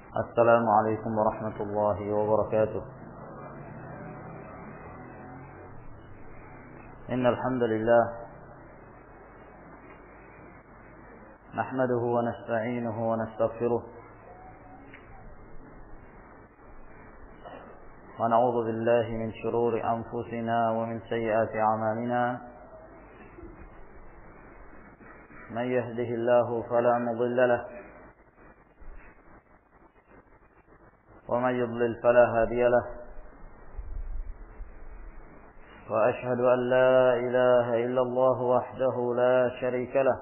السلام عليكم ورحمة الله وبركاته. إن الحمد لله نحمده ونستعينه ونستغفره ونعوذ بالله من شرور أنفسنا ومن سيئات أعمالنا. من يهده الله فلا مضل له ومن يضلل فلا هادي له. وأشهد أن لا إله إلا الله وحده لا شريك له،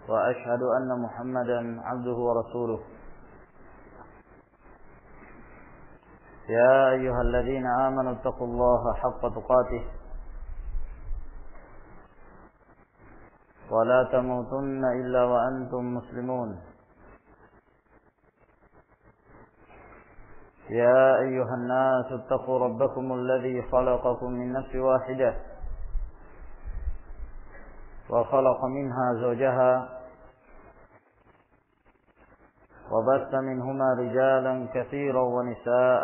وأشهد أن محمدا عبده ورسوله. يا أيها الذين آمنوا اتقوا الله حق تقاته ولا تموتن إلا وأنتم مسلمون. يا أيها الناس اتقوا ربكم الذي خلقكم من نفس واحدة وخلق منها زوجها وبث منهما رجالا كثيرا ونساء.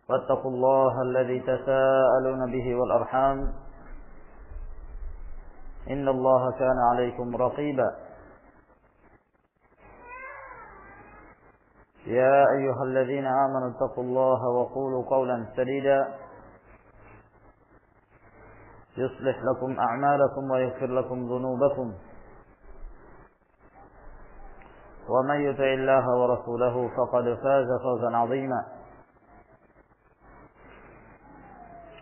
واتقوا الله الذي تساءلون به والأرحام إن الله كان عليكم رقيبا. يا أيها الذين آمنوا اتقوا الله وقولوا قولا سديدا يصلح لكم أعمالكم ويغفر لكم ذنوبكم، ومن يطع الله ورسوله فقد فاز فوزا عظيما.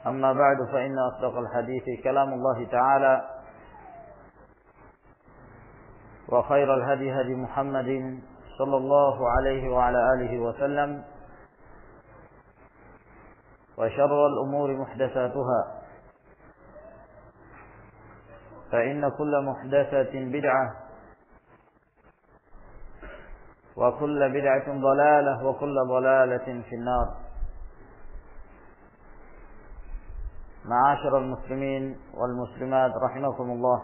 أما بعد، فإن أصدق الحديث كلام الله تعالى، وخير الهدي هدي محمد صلى الله عليه وعلى آله وسلم، وشر الأمور محدثاتها، فإن كل محدثة بدعة، وكل بدعة ضلالة، وكل ضلالة في النار. معاشر المسلمين والمسلمات رحمكم الله.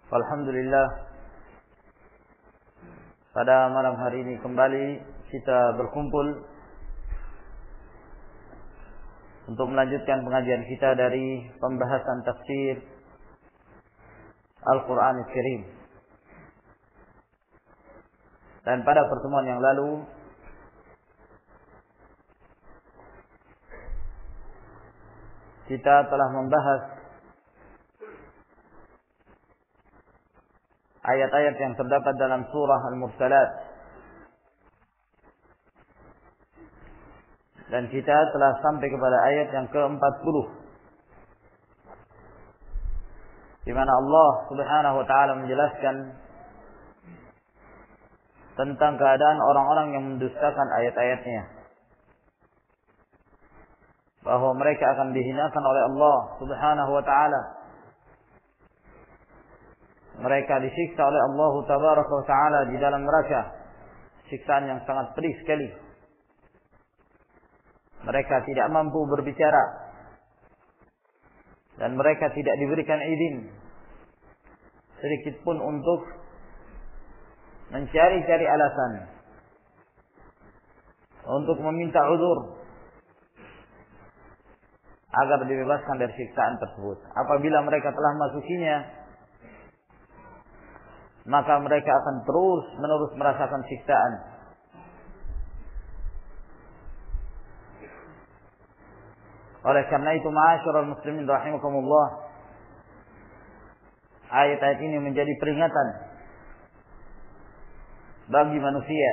Alhamdulillah, pada malam hari ini kembali kita berkumpul untuk melanjutkan pengajian kita dari pembahasan tafsir Al-Quran Al-Karim. Dan pada pertemuan yang lalu kita telah membahas ayat-ayat yang terdapat dalam surah Al-Mursalat, dan kita telah sampai kepada ayat yang ke-40, di mana Allah Subhanahu wa taala menjelaskan tentang keadaan orang-orang yang mendustakan ayat-ayatnya, bahwa mereka akan dihinakan oleh Allah Subhanahu wa taala. Mereka disiksa oleh Allah Tabaraka wa Ta'ala di dalam neraka, siksaan yang sangat pedih sekali. Mereka tidak mampu berbicara, dan mereka tidak diberikan izin sedikit pun untuk mencari-cari alasan, untuk meminta uzur agar dibebaskan dari siksaan tersebut. Apabila mereka telah masukinya, maka mereka akan terus-menerus merasakan siksaan. Oleh karena itu, ma'asyiral muslimin rahimakumullah, ayat-ayat ini menjadi peringatan bagi manusia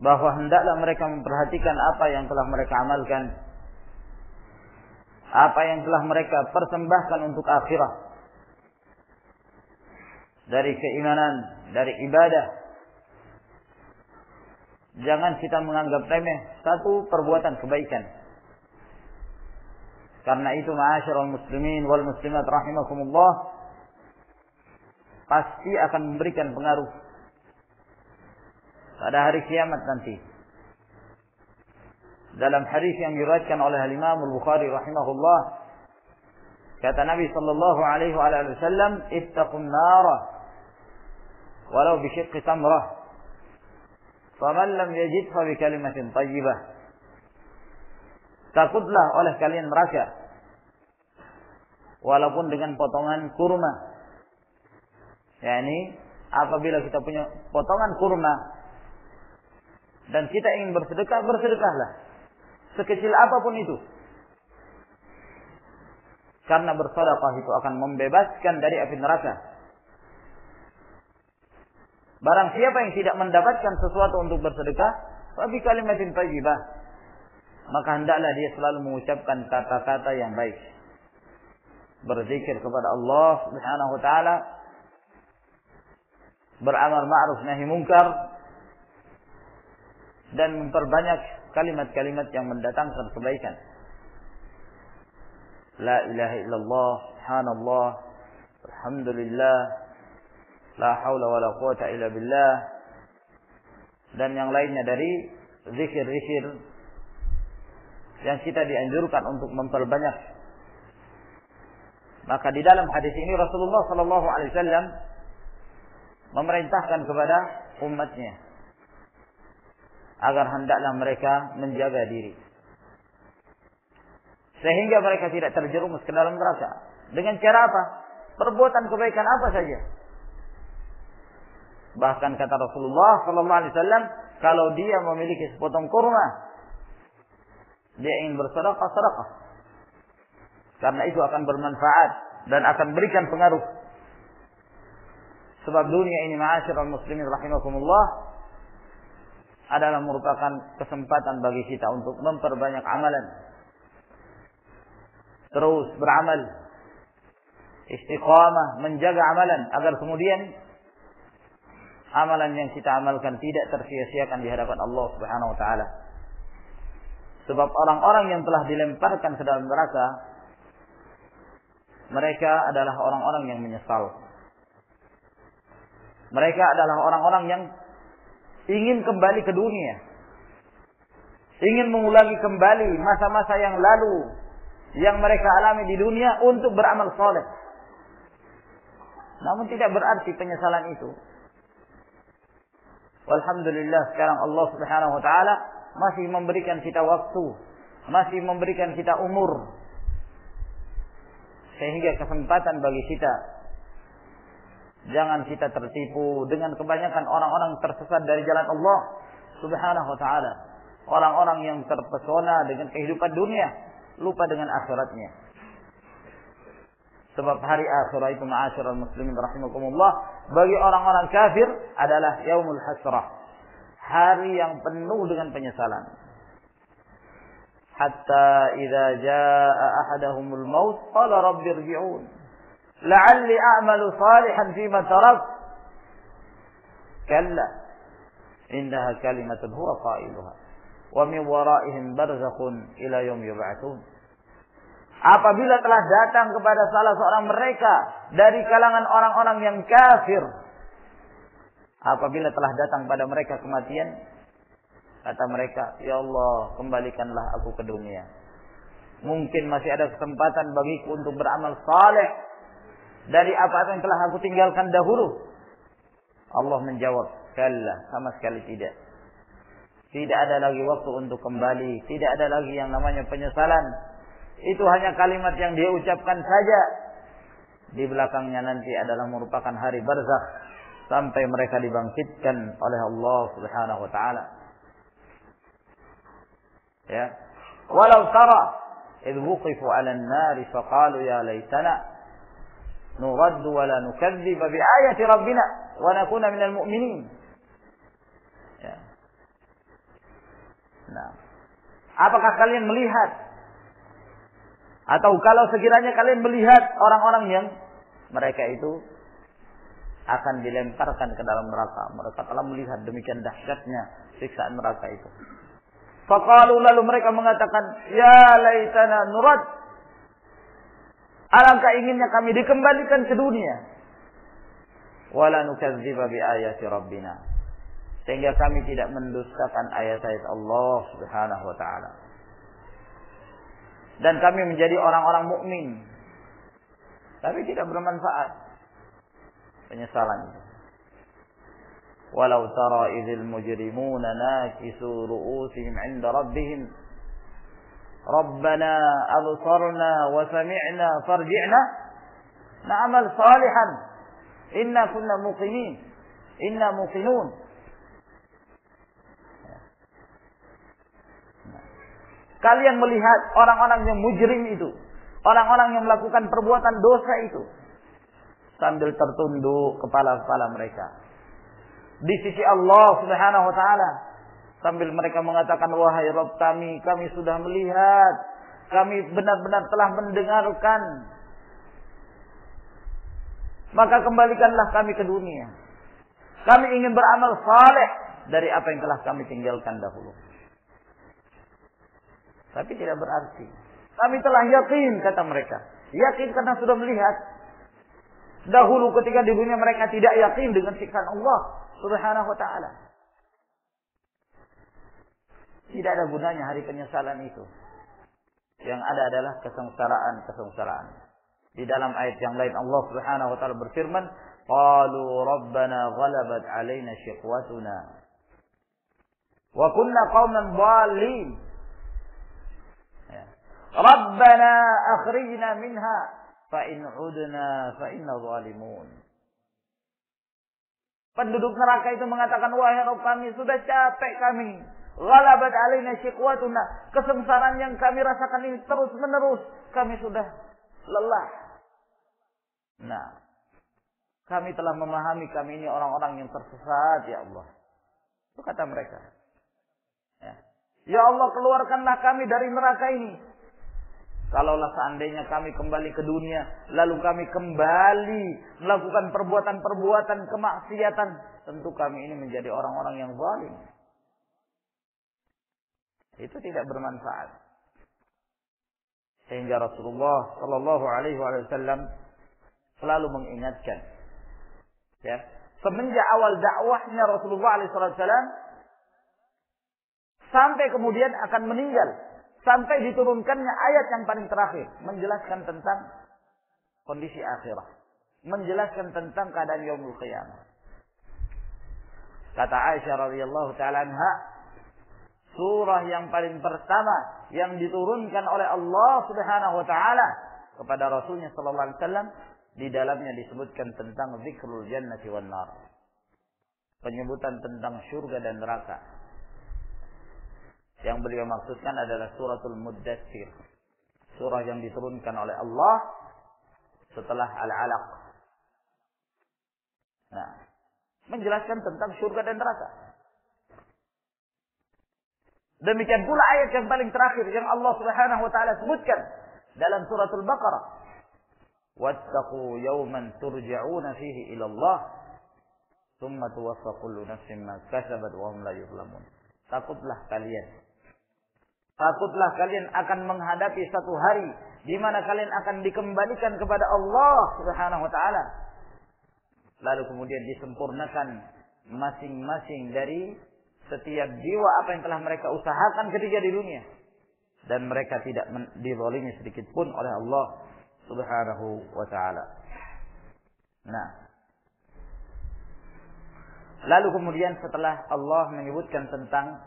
bahwa hendaklah mereka memperhatikan apa yang telah mereka amalkan, apa yang telah mereka persembahkan untuk akhirah, dari keimanan, dari ibadah. Jangan kita menganggap remeh satu perbuatan kebaikan. Karena itu, ma'asyiral muslimin wal muslimat rahimakumullah, pasti akan memberikan pengaruh pada hari kiamat nanti. dalam hadis yang diriwayatkan oleh Imam Al-Bukhari rahimahullah, kata Nabi sallallahu alaihi wasallam, "Ittaqun nara walau bi syiqqi tamrah. Faman lam yajid fa bi kalimatin thayyibah." Takutlah oleh kalian neraka walaupun dengan potongan kurma. yakni apabila kita punya potongan kurma dan kita ingin bersedekah, bersedekahlah. Sekecil apapun itu. Karena bersedekah itu akan membebaskan dari api neraka. Barang siapa yang tidak mendapatkan sesuatu untuk bersedekah, tapi kalimatin thayyibah, maka hendaklah dia selalu mengucapkan kata-kata yang baik. Berzikir kepada Allah Subhanahu wa taala, beramal ma'ruf nahi munkar, dan memperbanyak kalimat-kalimat yang mendatangkan kebaikan. La ilaha illallah, subhanallah, alhamdulillah, la haula wala quwata illa billah, dan yang lainnya dari zikir-zikir yang kita dianjurkan untuk memperbanyak. Maka di dalam hadis ini Rasulullah sallallahu alaihi wasallam memerintahkan kepada umatnya agar hendaklah mereka menjaga diri sehingga mereka tidak terjerumus ke dalam neraka. Dengan cara apa? Perbuatan kebaikan apa saja. Bahkan kata Rasulullah sallallahu alaihi wasallam, kalau dia memiliki sepotong kurma, dia ingin bersedekah, sedekah. Karena itu akan bermanfaat dan akan berikan pengaruh. Sebab dunia ini, ma'asyiral muslimin rahimakumullah, adalah merupakan kesempatan bagi kita untuk memperbanyak amalan. Terus beramal, istiqamah, menjaga amalan agar kemudian amalan yang kita amalkan tidak tersia-siakan di hadapan Allah Subhanahu wa taala. Sebab orang-orang yang telah dilemparkan ke dalam neraka, mereka adalah orang-orang yang menyesal. Mereka adalah orang-orang yang ingin kembali ke dunia, ingin mengulangi kembali masa-masa yang lalu yang mereka alami di dunia untuk beramal saleh. Namun tidak berarti penyesalan itu. Alhamdulillah sekarang Allah Subhanahu wa taala masih memberikan kita waktu, masih memberikan kita umur, sehingga kesempatan bagi kita. Jangan kita tertipu dengan kebanyakan orang-orang tersesat dari jalan Allah Subhanahu wa taala. Orang-orang yang terpesona dengan kehidupan dunia, lupa dengan akhiratnya. Sebab hari akhirat itu, ma'asyiral muslimin rahimakumullah, bagi orang-orang kafir adalah yaumul hasrah. Hari yang penuh dengan penyesalan. Hatta idza jaa ahadahumul maut qala rabbi irji'un la'alli a'malu salihan fima tarak. Kalla innaha kalimatun huwa qailuha wa min waraihim barzakhun ila yaum yub'atsun. Apabila telah datang kepada salah seorang mereka dari kalangan orang-orang yang kafir, apabila telah datang pada mereka kematian, kata mereka, ya Allah, kembalikanlah aku ke dunia. Mungkin masih ada kesempatan bagiku untuk beramal saleh dari apa yang telah aku tinggalkan dahulu. Allah menjawab, kalla, sama sekali tidak. Tidak ada lagi waktu untuk kembali. Tidak ada lagi yang namanya penyesalan. Itu hanya kalimat yang dia ucapkan saja. Di belakangnya nanti adalah merupakan hari barzakh sampai mereka dibangkitkan oleh Allah Subhanahu wa taala. Ya. Walau tara idh wuqifu 'alan nari faqalu ya laitana nuraddu wa la nukadziba bi ayati rabbina wa nakuna minal mu'minin. Ya. Nah, apakah kalian melihat atau kalau sekiranya kalian melihat orang-orang yang mereka itu akan dilemparkan ke dalam neraka, mereka telah melihat demikian dahsyatnya siksaan neraka itu. Faqalu, lalu mereka mengatakan, ya laitana nurad. Alangkah inginnya kami dikembalikan ke dunia. Wala nukadziba bi ayati rabbina. sehingga kami tidak mendustakan ayat-ayat Allah Subhanahu wa taala. Dan kami menjadi orang-orang mukmin. Tapi tidak bermanfaat penyesalan itu. Walau tara idzil mujrimuna nakisu ru'usihim 'inda rabbihim Rabbana absarna wa sami'na farji'na na'mal salihan inna kunna muqinin inna muqinun. Kalian melihat orang-orang yang mujrim itu, orang-orang yang melakukan perbuatan dosa itu, sambil tertunduk kepala-kepala mereka di sisi Allah Subhanahu wa taala, sambil mereka mengatakan, wahai Rabb kami sudah melihat, kami benar-benar telah mendengarkan, maka kembalikanlah kami ke dunia. Kami ingin beramal saleh dari apa yang telah kami tinggalkan dahulu. Tapi tidak berarti. Kami telah yakin, kata mereka. Yakin karena sudah melihat. Dahulu ketika di dunia mereka tidak yakin dengan siksaan Allah Subhanahu wa ta'ala. Tidak ada gunanya hari penyesalan itu. Yang ada adalah kesengsaraan. Di dalam ayat yang lain Allah Subhanahu wa ta'ala berfirman, qalu rabbana ghalabat alaina shiqwatuna wa kunna qauman dhalin. Rabbana akhrijna minha fa in udna fa inna zalimun. Penduduk neraka itu mengatakan, wahai Rabb kami, sudah capek kami. Ghalabat alaina shiqwatuna, kesengsaraan yang kami rasakan ini terus menerus, kami sudah lelah. Nah, kami telah memahami kami ini orang-orang yang tersesat, ya Allah. Itu kata mereka. Ya Allah, keluarkanlah kami dari neraka ini. Kalaulah seandainya kami kembali ke dunia, lalu kami kembali melakukan perbuatan-perbuatan kemaksiatan, tentu kami ini menjadi orang-orang yang zalim. Itu tidak bermanfaat. Sehingga Rasulullah Shallallahu Alaihi Wasallam selalu mengingatkan, ya, semenjak awal dakwahnya Rasulullah Alaihi Wasallam sampai kemudian akan meninggal, sampai diturunkannya ayat yang paling terakhir menjelaskan tentang kondisi akhirat, menjelaskan tentang keadaan yaumul qiyamah. Kata Aisyah radhiyallahu taala anha, surah yang paling pertama yang diturunkan oleh Allah Subhanahu wa taala kepada Rasulnya sallallahu alaihi wasallam, di dalamnya disebutkan tentang zikrul jannati wan nar. Penyebutan tentang surga dan neraka. Yang beliau maksudkan adalah suratul Muddatsir. Surah yang diturunkan oleh Allah setelah Al-Alaq. Nah, menjelaskan tentang surga dan neraka. Demikian pula ayat yang paling terakhir yang Allah Subhanahu wa taala sebutkan dalam suratul Baqarah. Wattaqu yawman turja'una fihi ila Allah, tsumma tuwaffa kullu nafsin ma kasabat wa hum la yuzlamun. Takutlah kalian akan menghadapi satu hari di mana kalian akan dikembalikan kepada Allah Subhanahu wa taala. Lalu kemudian disempurnakan masing-masing dari setiap jiwa apa yang telah mereka usahakan ketika di dunia, dan mereka tidak dizalimi sedikit pun oleh Allah Subhanahu wa taala. Nah, lalu kemudian setelah Allah menyebutkan tentang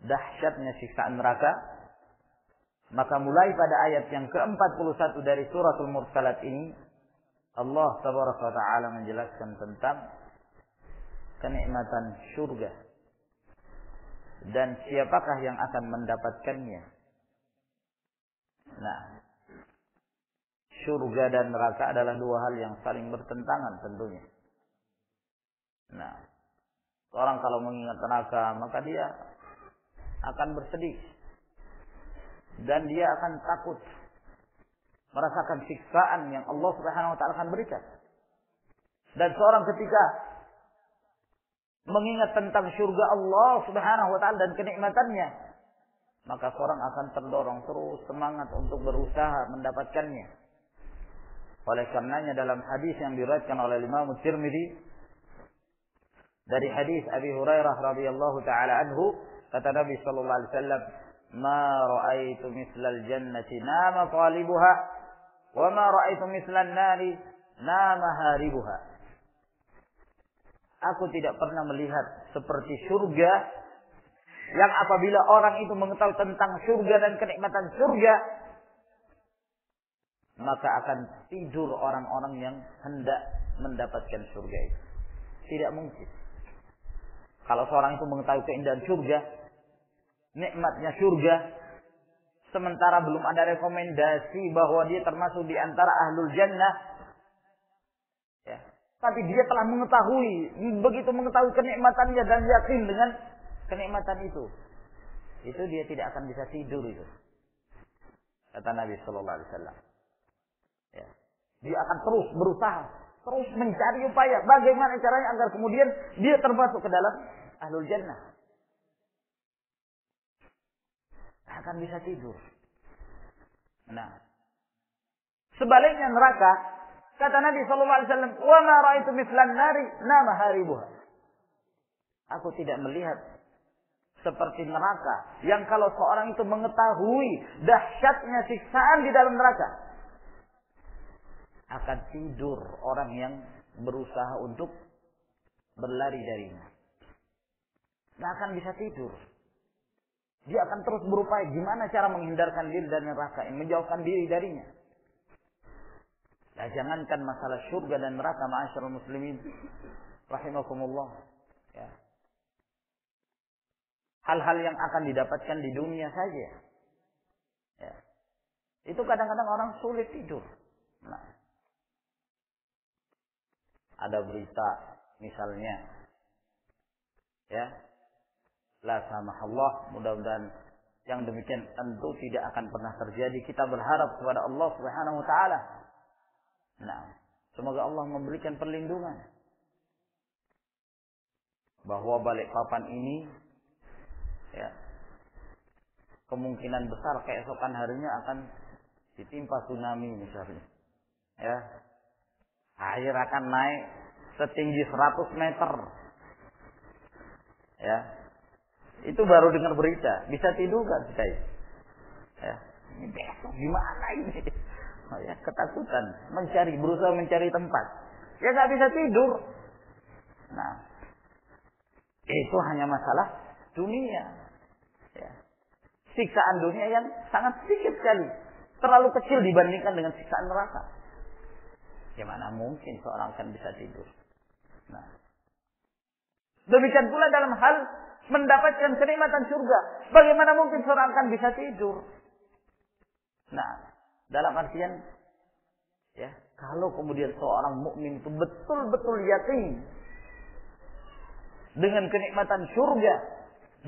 dahsyatnya siksaan neraka, maka mulai pada ayat yang ke-41 dari suratul Mursalat ini, Allah Tabaraka wa taala menjelaskan tentang kenikmatan surga dan siapakah yang akan mendapatkannya. Nah, surga dan neraka adalah dua hal yang saling bertentangan tentunya. Nah, orang kalau mengingat neraka, maka dia akan bersedih dan dia akan takut merasakan siksaan yang Allah Subhanahu wa taala akan berikan. Dan seorang ketika mengingat tentang surga Allah Subhanahu wa taala dan kenikmatannya, maka seorang akan terdorong terus semangat untuk berusaha mendapatkannya. Oleh karenanya dalam hadis yang diriwayatkan oleh Imam Tirmidzi Dari hadis Abi Hurairah radhiyallahu taala anhu, kata Nabi sallallahu alaihi wasallam, "Ma ra'aitu mislal jannati nama talibuha, wa ma ra'aitu mislan nari nama haribuha." Aku tidak pernah melihat seperti surga yang apabila orang itu mengetahui tentang surga dan kenikmatan surga, maka akan tidur orang-orang yang hendak mendapatkan surga itu. Tidak mungkin. Kalau seorang itu mengetahui keindahan surga, nikmatnya surga, sementara belum ada rekomendasi bahwa dia termasuk di antara ahlul jannah, ya, tapi dia telah mengetahui, begitu mengetahui kenikmatannya dan yakin dengan kenikmatan itu dia tidak akan bisa tidur itu. Kata Nabi sallallahu alaihi wasallam. Ya. Dia akan terus berusaha, terus mencari upaya bagaimana caranya agar kemudian dia termasuk ke dalam ahlul jannah. Tak akan bisa tidur. Nah, sebaliknya neraka, kata Nabi sallallahu alaihi wasallam, "Wa ma ra'aitu mithlan nari nama haribuha." Aku tidak melihat seperti neraka yang kalau seorang itu mengetahui dahsyatnya siksaan di dalam neraka, akan tidur orang yang berusaha untuk berlari darinya. Tidak akan bisa tidur. Dia akan terus berupaya gimana cara menghindarkan diri dari neraka, menjauhkan diri darinya. Nah, jangankan masalah surga dan neraka, ma'asyiral muslimin rahimakumullah, ya. Hal-hal yang akan didapatkan di dunia saja, ya, itu kadang-kadang orang sulit tidur. Nah, ada berita misalnya, ya, la samahallah, mudah-mudahan yang demikian tentu tidak akan pernah terjadi. Kita berharap kepada Allah Subhanahu wa taala. Nah, semoga Allah memberikan perlindungan bahwa Balikpapan ini, ya, kemungkinan besar keesokan harinya akan ditimpa tsunami misalnya, ya. Air akan naik setinggi 100 meter, ya. Itu baru dengar berita, bisa tidur kan kita? Ya, ini besok gimana ini? Oh, ya, ketakutan, berusaha mencari tempat, ya nggak bisa tidur. Nah, itu hanya masalah dunia, ya. Siksaan dunia yang sangat sedikit sekali, terlalu kecil dibandingkan dengan siksaan neraka. Gimana mungkin seorang akan bisa tidur? Nah, demikian pula dalam hal mendapatkan kenikmatan surga, bagaimana mungkin seorang akan bisa tidur? Nah, dalam artian, ya, kalau kemudian seorang mukmin itu betul-betul yakin dengan kenikmatan surga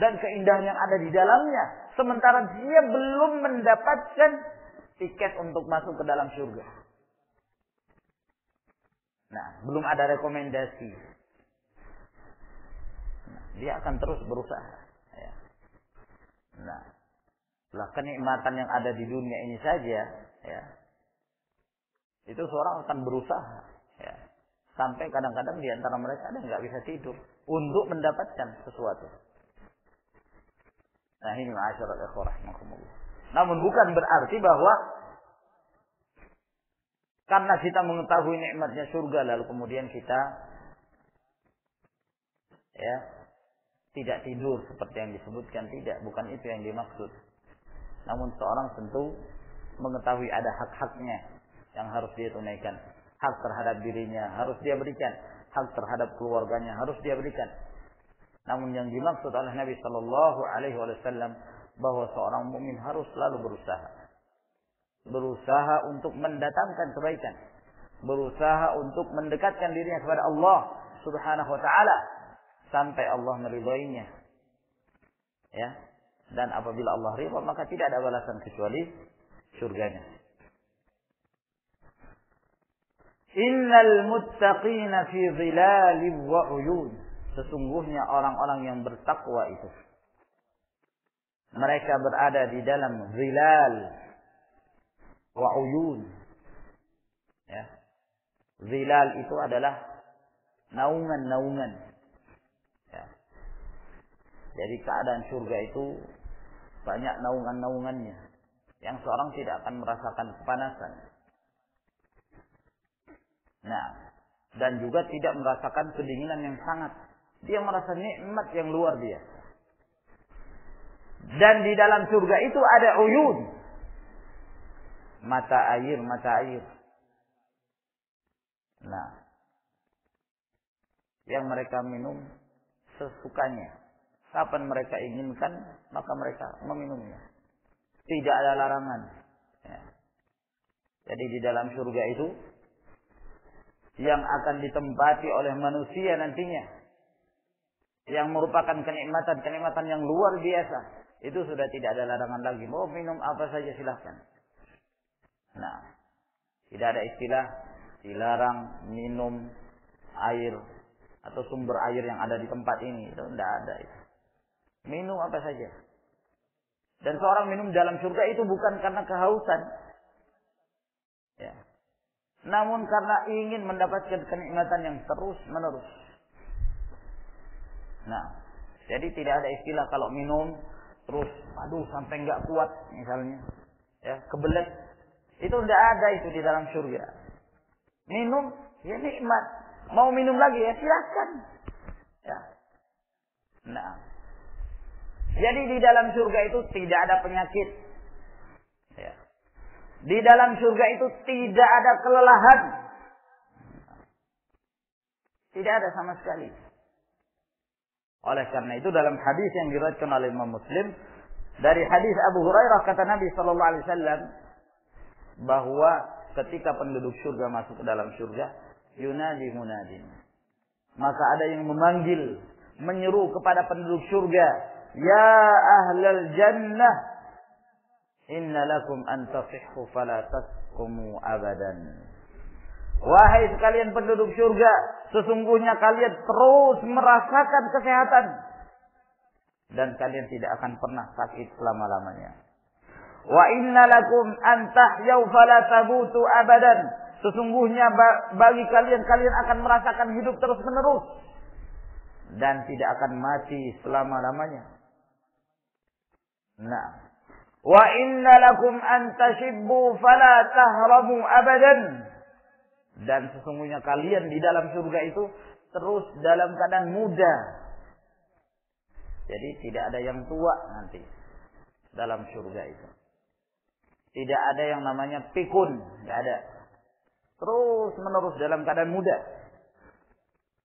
dan keindahan yang ada di dalamnya, sementara dia belum mendapatkan tiket untuk masuk ke dalam surga. Nah, belum ada rekomendasi. Nah, dia akan terus berusaha. Ya. Nah, lah kenikmatan yang ada di dunia ini saja, ya, itu seorang akan berusaha, ya, sampai kadang-kadang di antara mereka ada yang nggak bisa tidur untuk mendapatkan sesuatu. Nah, ini ma'asyiral ikhwah rahimakumullah. Namun bukan berarti bahwa karena kita mengetahui nikmatnya surga lalu kemudian kita, ya, tidak tidur seperti yang disebutkan. Tidak, bukan itu yang dimaksud. Namun seorang tentu mengetahui ada hak-haknya yang harus dia tunaikan. Hak terhadap dirinya harus dia berikan, hak terhadap keluarganya harus dia berikan. Namun yang dimaksud oleh Nabi Shallallahu Alaihi Wasallam bahwa seorang mukmin harus selalu berusaha untuk mendatangkan kebaikan, berusaha untuk mendekatkan dirinya kepada Allah Subhanahu Wa Taala sampai Allah meridainya, ya. Dan apabila Allah ridha, maka tidak ada balasan kecuali surganya. Innal muttaqina fi dhilalin wa uyun. Sesungguhnya orang-orang yang bertakwa itu, mereka berada di dalam zilal wa uyun. Ya. Zilal itu adalah naungan-naungan. Jadi keadaan surga itu banyak naungan-naungannya yang seorang tidak akan merasakan kepanasan. Nah, dan juga tidak merasakan kedinginan yang sangat. Dia merasa nikmat yang luar biasa. Dan di dalam surga itu ada uyun. Mata air. Nah, yang mereka minum sesukanya. Kapan mereka inginkan, maka mereka meminumnya. Tidak ada larangan. Ya. Jadi di dalam surga itu yang akan ditempati oleh manusia nantinya, yang merupakan kenikmatan yang luar biasa, itu sudah tidak ada larangan lagi. Mau minum apa saja silahkan. Nah, tidak ada istilah dilarang minum air atau sumber air yang ada di tempat ini. Itu tidak ada itu. Minum apa saja. Dan seorang minum dalam surga itu bukan karena kehausan. Ya. Namun karena ingin mendapatkan kenikmatan yang terus menerus. Nah, jadi tidak ada istilah kalau minum terus, aduh sampai nggak kuat misalnya, ya kebelet. Itu tidak ada itu di dalam surga. Minum, ya nikmat. Mau minum lagi ya silakan. Ya. Nah, jadi di dalam surga itu tidak ada penyakit. Ya. Di dalam surga itu tidak ada kelelahan. Tidak ada sama sekali. Oleh karena itu dalam hadis yang diriwayatkan oleh Imam Muslim dari hadis Abu Hurairah, kata Nabi sallallahu alaihi wasallam bahwa ketika penduduk surga masuk ke dalam surga, yunadi munadin. Maka ada yang memanggil, menyeru kepada penduduk surga, ya ahlal jannah, inna lakum an tasihhu fala tasqumu abadan. Wahai sekalian penduduk surga, sesungguhnya kalian terus merasakan kesehatan dan kalian tidak akan pernah sakit selama-lamanya. Wa inna lakum an tahyau fala tabutu abadan. Sesungguhnya bagi kalian akan merasakan hidup terus-menerus dan tidak akan mati selama-lamanya. Nah, wa inna lakum an tashibbu fala tahramu abadan. Dan sesungguhnya kalian di dalam surga itu terus dalam keadaan muda. Jadi tidak ada yang tua nanti dalam surga itu. Tidak ada yang namanya pikun, tidak ada. Terus menerus dalam keadaan muda.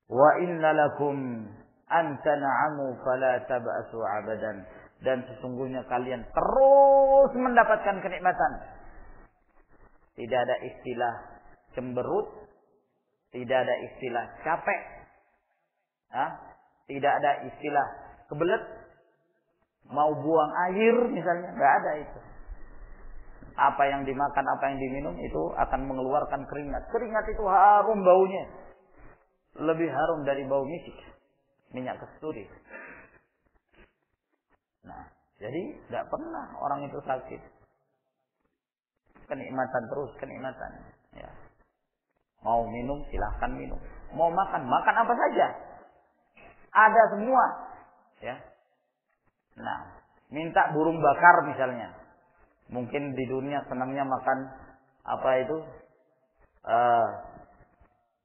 Wa inna lakum an tan'amu fala tab'asu abadan. Dan sesungguhnya kalian terus mendapatkan kenikmatan. Tidak ada istilah cemberut, tidak ada istilah capek, tidak ada istilah kebelet, mau buang air misalnya, nggak ada itu. Apa yang dimakan, apa yang diminum itu akan mengeluarkan keringat. Keringat itu harum baunya, lebih harum dari bau misik, minyak kasturi. Nah, jadi tidak pernah orang itu sakit. Kenikmatan terus, kenikmatan. Ya. Mau minum, silahkan minum. Mau makan, makan apa saja. Ada semua. Ya. Nah, minta burung bakar misalnya. Mungkin di dunia senangnya makan apa itu?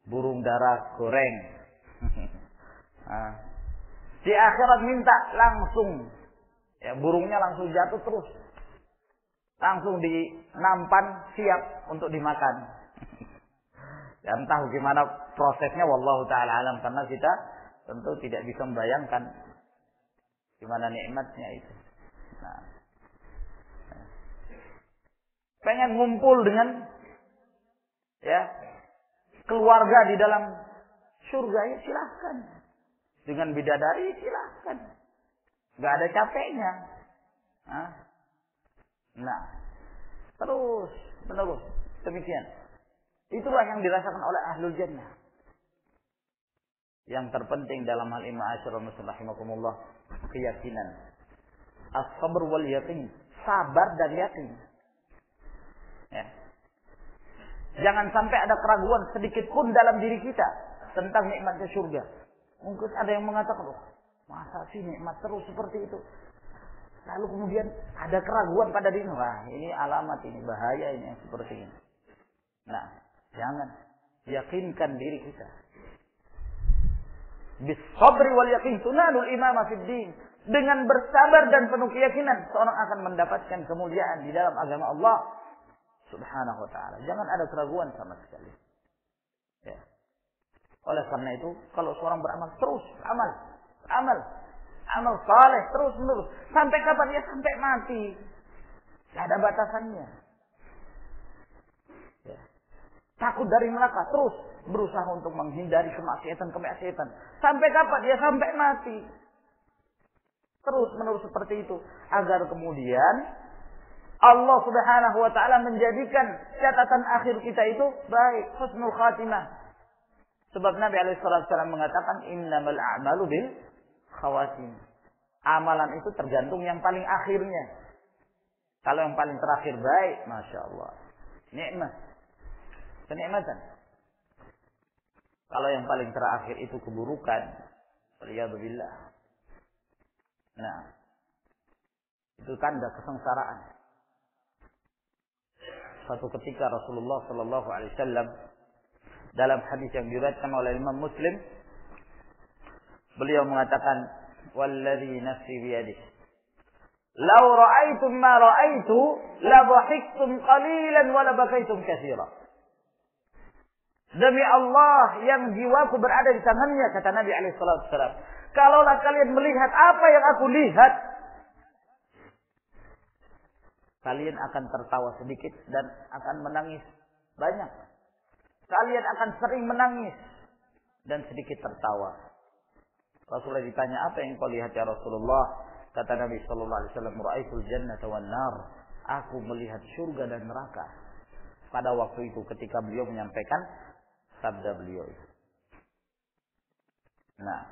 Burung darah goreng. Di akhirat minta langsung. Ya, burungnya langsung jatuh terus. Langsung dinampan, siap untuk dimakan. Ya, entah bagaimana prosesnya, wallahu ta'ala alam, karena kita tentu tidak bisa membayangkan gimana nikmatnya itu. Nah, pengen ngumpul dengan ya keluarga di dalam surga, ya silahkan. Dengan bidadari silahkan. Gak ada capeknya. Nah, terus menerus demikian. Itulah yang dirasakan oleh ahlul jannah. Yang terpenting dalam hal ini ma'asyiral muslimin rahimakumullah, keyakinan. As-sabr wal yaqin, sabar dan yakin. Ya. Jangan sampai ada keraguan sedikit pun dalam diri kita tentang nikmatnya surga. Mungkin ada yang mengatakan, Masa sih nikmat terus seperti itu? Lalu kemudian ada keraguan pada diri. Wah, ini alamat, ini bahaya ini yang seperti ini. Nah, jangan. Yakinkan diri kita. Bis-sabri wal yakin tunanul imamah fid din. Dengan bersabar dan penuh keyakinan, seorang akan mendapatkan kemuliaan di dalam agama Allah Subhanahu wa ta'ala. Jangan ada keraguan sama sekali. Ya. Oleh karena itu, kalau seorang beramal, terus amal saleh terus menerus. Sampai kapan? Ya sampai mati. Tidak ada batasannya. Ya. Takut dari neraka, terus berusaha untuk menghindari kemaksiatan. Sampai kapan? Ya sampai mati. Terus menerus seperti itu, agar kemudian Allah Subhanahu wa ta'ala menjadikan catatan akhir kita itu baik, husnul khatimah. Sebab Nabi alaihi wasallam mengatakan innamal a'malu bil khawatim. Amalan itu tergantung yang paling akhirnya. Kalau yang paling terakhir baik, Masya Allah, nikmat, kenikmatan. Kalau yang paling terakhir itu keburukan, waliyadzubillah. Nah, itu tanda kesengsaraan. Suatu ketika Rasulullah Sallallahu Alaihi Wasallam dalam hadis yang diriwayatkan oleh Imam Muslim, beliau mengatakan, "Walladzi nafsi biyadihi, law ra'aitum ma ra'aitu, la dhahiktum qalilan wa la bakaitum katsiran." Demi Allah yang jiwaku berada di tangannya, kata Nabi alaihi wasallam, kalaulah kalian melihat apa yang aku lihat, kalian akan tertawa sedikit dan akan menangis banyak. Kalian akan sering menangis dan sedikit tertawa. Rasulullah ditanya, apa yang kau lihat ya Rasulullah? Kata Nabi sallallahu alaihi wasallam, ra'aitul jannata wan nar. Aku melihat surga dan neraka. Pada waktu itu ketika beliau menyampaikan sabda beliau itu. Nah,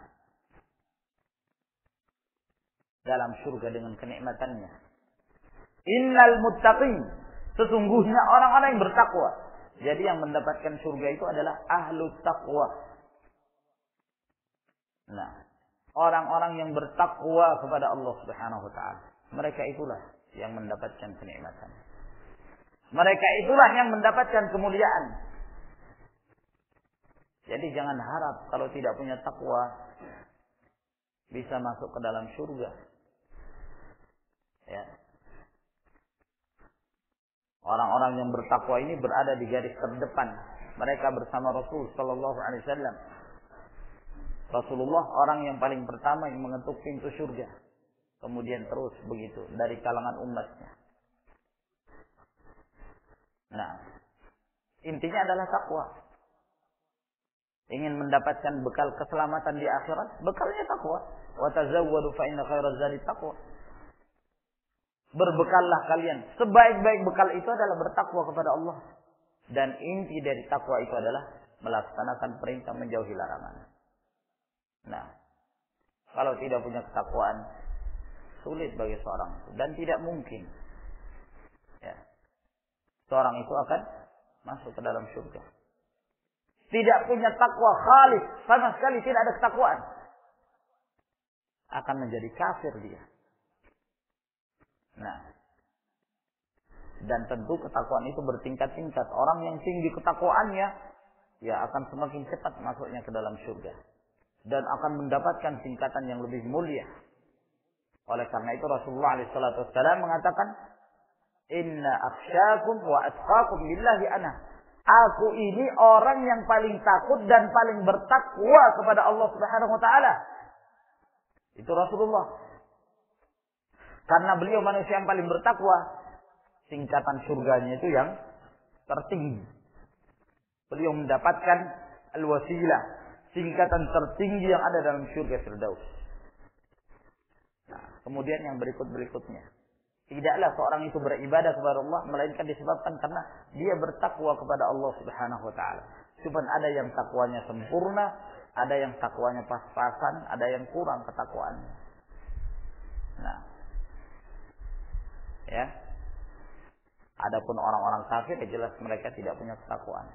dalam surga dengan kenikmatannya. Innal muttaqin, sesungguhnya orang-orang yang bertakwa. Jadi yang mendapatkan surga itu adalah ahlu taqwa. Nah, orang-orang yang bertakwa kepada Allah Subhanahu wa ta'ala, mereka itulah yang mendapatkan kenikmatan. Mereka itulah yang mendapatkan kemuliaan. Jadi jangan harap kalau tidak punya takwa bisa masuk ke dalam surga. Ya. Orang-orang yang bertakwa ini berada di garis terdepan. Mereka bersama Rasul sallallahu alaihi wasallam. Rasulullah orang yang paling pertama yang mengetuk pintu surga. Kemudian terus begitu dari kalangan umatnya. Nah, intinya adalah takwa. Ingin mendapatkan bekal keselamatan di akhirat, bekalnya takwa. Wa tazawwadu fa inna khairaz zadi taqwa. Berbekallah kalian. Sebaik-baik bekal itu adalah bertakwa kepada Allah. Dan inti dari takwa itu adalah melaksanakan perintah, menjauhi larangan. Nah, kalau tidak punya ketakwaan, sulit bagi seorang itu. Dan tidak mungkin ya, seorang itu akan masuk ke dalam surga. Tidak punya takwa khalis, sama sekali tidak ada ketakwaan, akan menjadi kafir dia. Nah, dan tentu ketakwaan itu bertingkat-tingkat. Orang yang tinggi ketakwaannya, ya akan semakin cepat masuknya ke dalam surga. Dan akan mendapatkan tingkatan yang lebih mulia. Oleh karena itu Rasulullah SAW mengatakan, Inna akhsyakum wa atqakum billahi ana. Aku ini orang yang paling takut dan paling bertakwa kepada Allah Subhanahu wa ta'ala. Itu Rasulullah. Karena beliau manusia yang paling bertakwa, tingkatan surganya itu yang tertinggi. Beliau mendapatkan al-wasilah, tingkatan tertinggi yang ada dalam surga Firdaus. Nah, kemudian yang berikutnya. Tidaklah seorang itu beribadah kepada Allah melainkan disebabkan karena dia bertakwa kepada Allah Subhanahu wa ta'ala. Cuma ada yang takwanya sempurna, ada yang takwanya pas-pasan, ada yang kurang ketakwaannya. Nah, ya. Adapun orang-orang kafir jelas mereka tidak punya ketakwaan.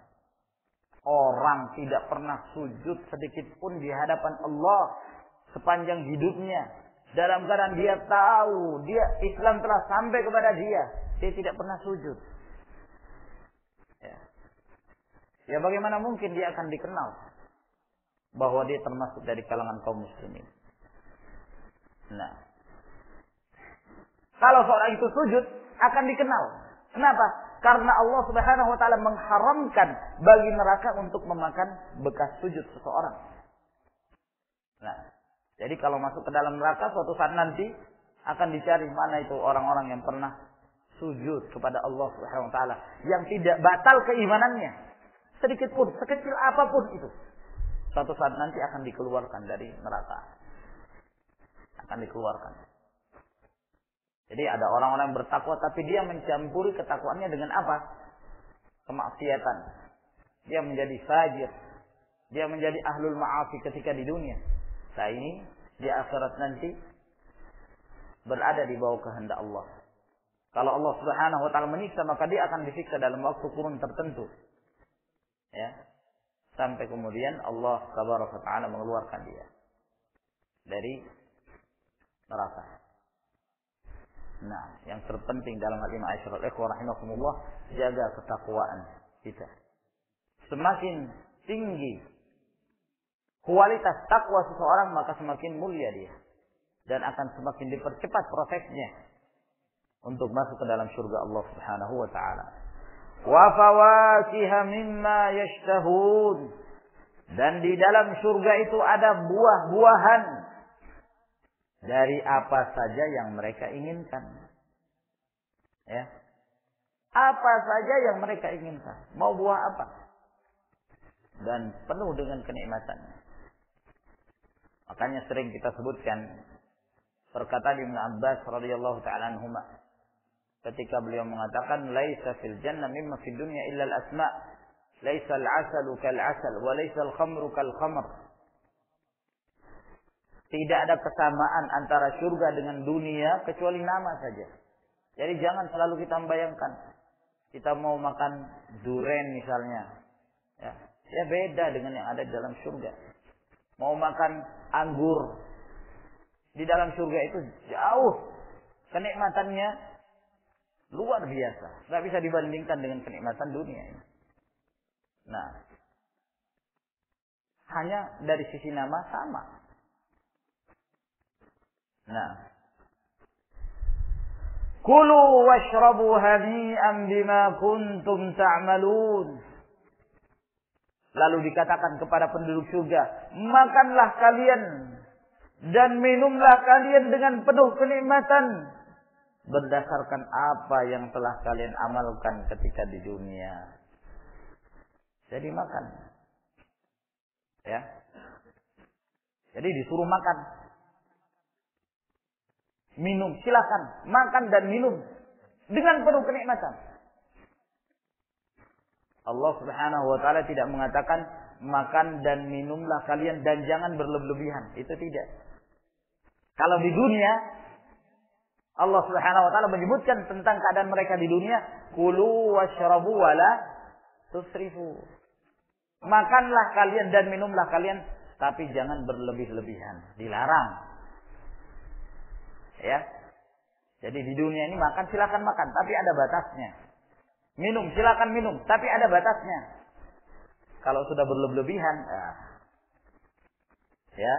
Orang tidak pernah sujud sedikit pun di hadapan Allah sepanjang hidupnya, dalam keadaan dia tahu dia Islam telah sampai kepada dia tidak pernah sujud. Ya bagaimana mungkin dia akan dikenal bahwa dia termasuk dari kalangan kaum muslimin. Nah, kalau seorang itu sujud akan dikenal. Kenapa? Karena Allah Subhanahu wa taala mengharamkan bagi neraka untuk memakan bekas sujud seseorang. Nah, jadi kalau masuk ke dalam neraka suatu saat nanti akan dicari mana itu orang-orang yang pernah sujud kepada Allah Subhanahu wa taala yang tidak batal keimanannya sedikit pun, sekecil apapun itu. Suatu saat nanti akan dikeluarkan dari neraka. Akan dikeluarkan. Jadi ada orang-orang yang bertakwa tapi dia mencampuri ketakwaannya dengan apa? Kemaksiatan. Dia menjadi fajir. Dia menjadi ahlul ma'asi ketika di dunia. Nah ini di akhirat nanti berada di bawah kehendak Allah. Kalau Allah Subhanahu wa taala menyiksa maka dia akan disiksa dalam waktu kurun tertentu. Ya. Sampai kemudian Allah Tabaraka wa taala mengeluarkan dia dari neraka. Nah, yang terpenting dalam hal ini ma'asyiral ikhwah rahimakumullah, jaga ketakwaan kita. Semakin tinggi kualitas takwa seseorang maka semakin mulia dia dan akan semakin dipercepat prosesnya untuk masuk ke dalam surga Allah Subhanahu wa taala. Wa fawakiha mimma yashtahun, dan di dalam surga itu ada buah-buahan dari apa saja yang mereka inginkan. Ya. Apa saja yang mereka inginkan. Mau buah apa. Dan penuh dengan kenikmatan. Makanya sering kita sebutkan perkataan Ibnu Abbas radhiyallahu ta'ala anhuma. Ketika beliau mengatakan, laisa fil jannah mimma fid dunya illa al-asma'. Laisa al-asalu kal-asal. Wa laisa al-khamru kal-khamr. Tidak ada kesamaan antara surga dengan dunia kecuali nama saja. Jadi jangan selalu kita membayangkan kita mau makan duren misalnya. Ya beda dengan yang ada di dalam surga. Mau makan anggur. Di dalam surga itu jauh kenikmatannya luar biasa. Nggak bisa dibandingkan dengan kenikmatan dunia ini. Nah, hanya dari sisi nama sama. Nah, kulu washrabu hani'an bima kuntum ta'malun. Lalu dikatakan kepada penduduk surga, makanlah kalian dan minumlah kalian dengan penuh kenikmatan berdasarkan apa yang telah kalian amalkan ketika di dunia. Jadi makan. Ya. Jadi disuruh makan. Minum, silakan makan dan minum dengan penuh kenikmatan. Allah Subhanahu wa taala tidak mengatakan makan dan minumlah kalian dan jangan berlebihan. Itu tidak. Kalau di dunia Allah Subhanahu wa taala menyebutkan tentang keadaan mereka di dunia, kulu washrabu wala tusrifu. Makanlah kalian dan minumlah kalian tapi jangan berlebih-lebihan, dilarang. Ya. Jadi di dunia ini makan silakan makan, tapi ada batasnya. Minum silakan minum, tapi ada batasnya. Kalau sudah berlebihan, ya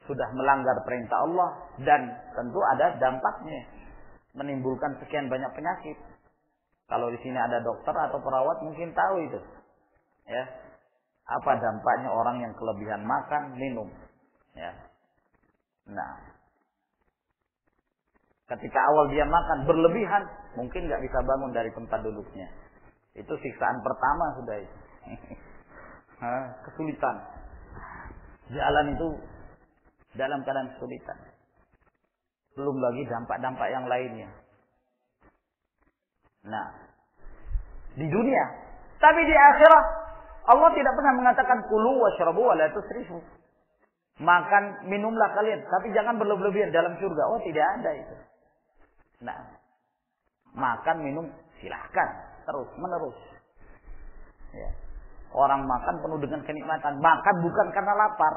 sudah melanggar perintah Allah dan tentu ada dampaknya, menimbulkan sekian banyak penyakit. Kalau di sini ada dokter atau perawat mungkin tahu itu, ya apa dampaknya orang yang kelebihan makan minum, ya. Nah. Ketika awal dia makan berlebihan, mungkin nggak bisa bangun dari tempat duduknya. Itu siksaan pertama sudah itu. Kesulitan. Jalan itu dalam keadaan kesulitan. Belum lagi dampak-dampak yang lainnya. Nah, di dunia. Tapi di akhirat, Allah tidak pernah mengatakan kulu washrabu wa la tusrifu. Makan, minumlah kalian. Tapi jangan berlebihan dalam surga. Oh, tidak ada itu. Nah, makan, minum, silahkan. Terus, menerus. Ya. Orang makan penuh dengan kenikmatan. Makan bukan karena lapar.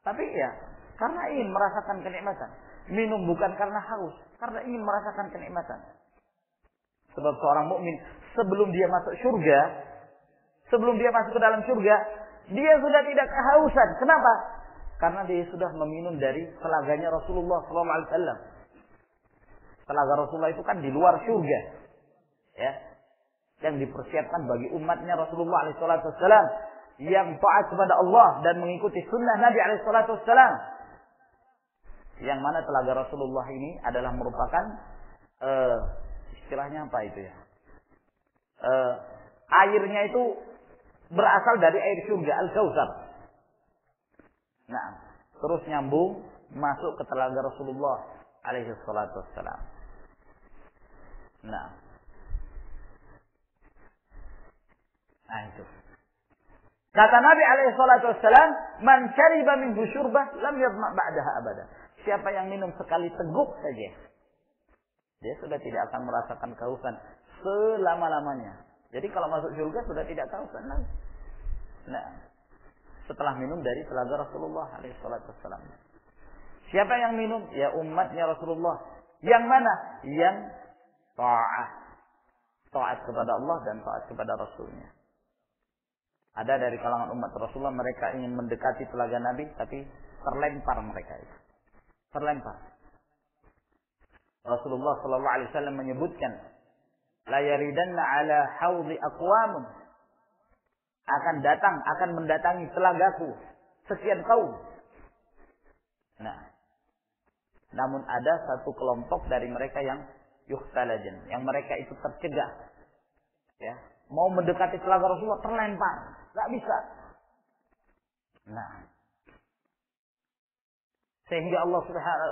Tapi ya, karena ingin merasakan kenikmatan. Minum bukan karena haus, karena ingin merasakan kenikmatan. Sebab seorang mukmin sebelum dia masuk surga, sebelum dia masuk ke dalam surga, dia sudah tidak kehausan. Kenapa? Karena dia sudah meminum dari telaganya Rasulullah SAW. Telaga Rasulullah itu kan di luar surga, ya, yang dipersiapkan bagi umatnya Rasulullah SAW yang taat kepada Allah dan mengikuti sunnah Nabi SAW. Yang mana telaga Rasulullah ini adalah merupakan istilahnya apa itu ya? Airnya itu berasal dari air surga Al-Kautsar. Nah, terus nyambung masuk ke telaga Rasulullah alaihi salatu wassalam. Nah itu. Kata Nabi alaihi salatu wassalam, "Man syariba minhu syurbah lam yadma' ba'daha abada." Siapa yang minum sekali teguk saja, dia sudah tidak akan merasakan kehausan selama-lamanya. Jadi kalau masuk surga sudah tidak kehausan lagi. Nah, setelah minum dari telaga Rasulullah alaihi salatu wassalam. Siapa yang minum? Ya umatnya Rasulullah. Yang mana? Yang taat kepada Allah dan taat kepada Rasulnya. Ada dari kalangan umat Rasulullah, mereka ingin mendekati telaga Nabi, tapi terlempar mereka itu. Terlempar. Rasulullah sallallahu alaihi wasallam menyebutkan, la yaridanna ala haudhi aqwamun, akan mendatangi telagaku sekian kaum. Nah, namun ada satu kelompok dari mereka yang yuhtalajan, yang mereka itu tercegah, ya, mau mendekati telaga Rasulullah terlempar, nggak bisa. Nah, sehingga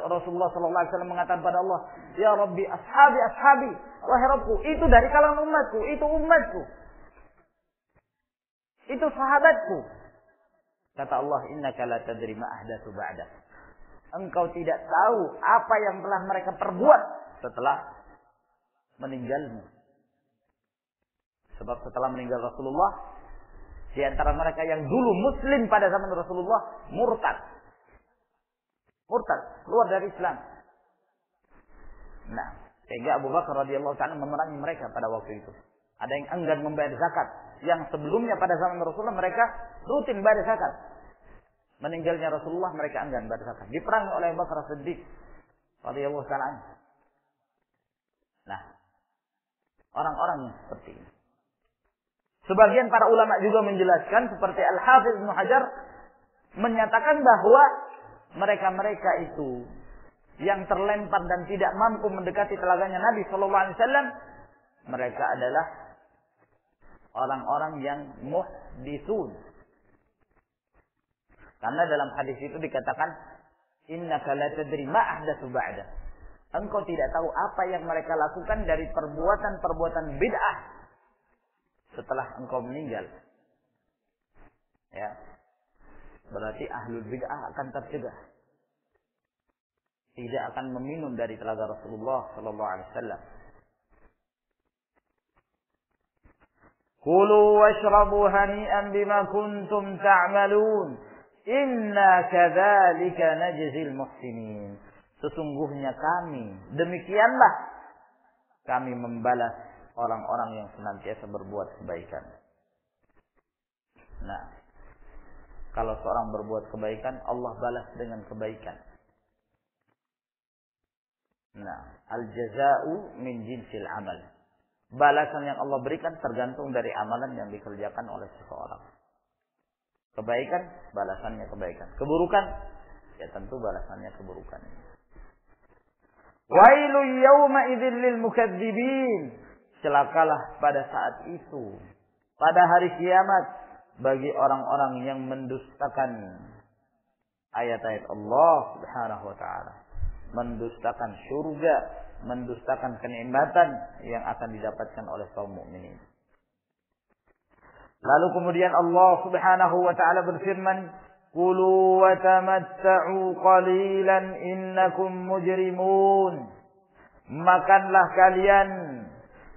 Rasulullah sallallahu alaihi wasallam mengatakan pada Allah, "Ya Rabbi, ashabi, wahai Rabbku, itu dari kalangan umatku, itu umatku. Itu sahabatku." Kata Allah, "Innaka la tadri ma ahdatsu ba'dak." Engkau tidak tahu apa yang telah mereka perbuat setelah meninggalmu. Sebab setelah meninggal Rasulullah, di antara mereka yang dulu muslim pada zaman Rasulullah murtad, keluar dari Islam. Nah, sehingga Abu Bakar radhiyallahu ta'ala memerangi mereka pada waktu itu. Ada yang enggan membayar zakat, yang sebelumnya pada zaman Rasulullah mereka rutin bayar zakat. Meninggalnya Rasulullah mereka enggan bayar zakat. Diperangi oleh Abu Bakar Siddiq radhiyallahu ta'ala. Nah, orang-orang yang seperti ini. Sebagian para ulama juga menjelaskan, seperti Al-Hafiz Ibnu Hajar menyatakan bahwa mereka-mereka itu yang terlempar dan tidak mampu mendekati telaganya Nabi sallallahu alaihi wasallam, mereka adalah orang-orang yang muhditsun. Karena dalam hadis itu dikatakan, "Innaka la tadri ma ahdatsu ba'da." Engkau tidak tahu apa yang mereka lakukan dari perbuatan-perbuatan bid'ah setelah engkau meninggal. Ya. Berarti ahlul bid'ah akan tercegah. Tidak akan meminum dari telaga Rasulullah sallallahu alaihi wasallam. Kulu washrabu hani'an bima kuntum ta'malun. Inna kadzalika najzil muhsinin. Sesungguhnya kami, demikianlah kami membalas orang-orang yang senantiasa berbuat kebaikan. Nah, kalau seorang berbuat kebaikan, Allah balas dengan kebaikan. Nah, al-jaza'u min jinsil amal. Balasan yang Allah berikan tergantung dari amalan yang dikerjakan oleh seseorang. Kebaikan, balasannya kebaikan. Keburukan, ya tentu balasannya keburukan. Wailu yawma idzil lil mukadzibin. Celakalah pada saat itu, pada hari kiamat, bagi orang-orang yang mendustakan ayat-ayat Allah Subhanahu wa taala, mendustakan surga, mendustakan kenikmatan yang akan didapatkan oleh kaum mukminin. Lalu kemudian Allah Subhanahu wa taala berfirman, "Kulu wa tamatta'u qalilan innakum mujrimun." Makanlah kalian,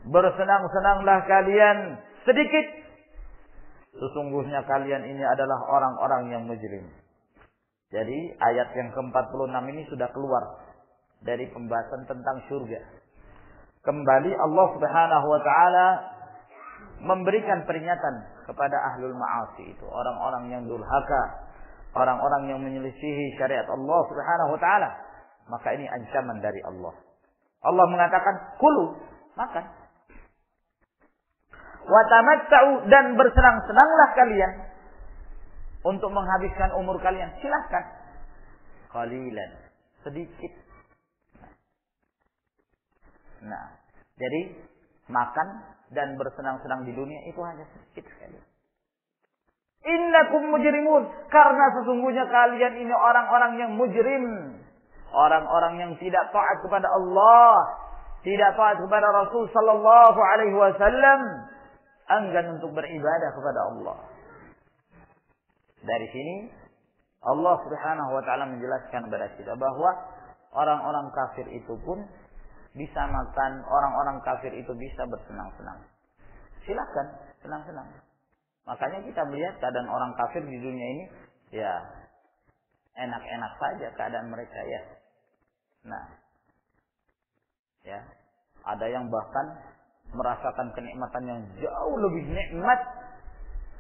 bersenang-senanglah kalian sedikit. Sesungguhnya kalian ini adalah orang-orang yang mujrim. Jadi ayat yang ke-46 ini sudah keluar dari pembahasan tentang surga. Kembali Allah Subhanahu wa taala memberikan peringatan kepada ahlul ma'asi itu, orang-orang yang durhaka, orang-orang yang menyelisihi syariat Allah Subhanahu wa taala. Maka ini ancaman dari Allah. Allah mengatakan, "Kulu," makan. "Wa tamatta'u," dan bersenang-senanglah kalian untuk menghabiskan umur kalian. Silakan. Qalilan, sedikit. Nah, jadi makan dan bersenang-senang di dunia itu hanya sedikit sekali. Innakum mujrimun, karena sesungguhnya kalian ini orang-orang yang mujrim, orang-orang yang tidak taat kepada Allah, tidak taat kepada Rasul sallallahu alaihi wasallam, enggan untuk beribadah kepada Allah. Dari sini Allah Subhanahu wa taala menjelaskan kepada kita bahwa orang-orang kafir itu pun bisa makan, orang-orang kafir itu bisa bersenang-senang. Silakan senang-senang. Makanya kita melihat keadaan orang kafir di dunia ini, ya enak-enak saja keadaan mereka ya. Nah, ya ada yang bahkan merasakan kenikmatan yang jauh lebih nikmat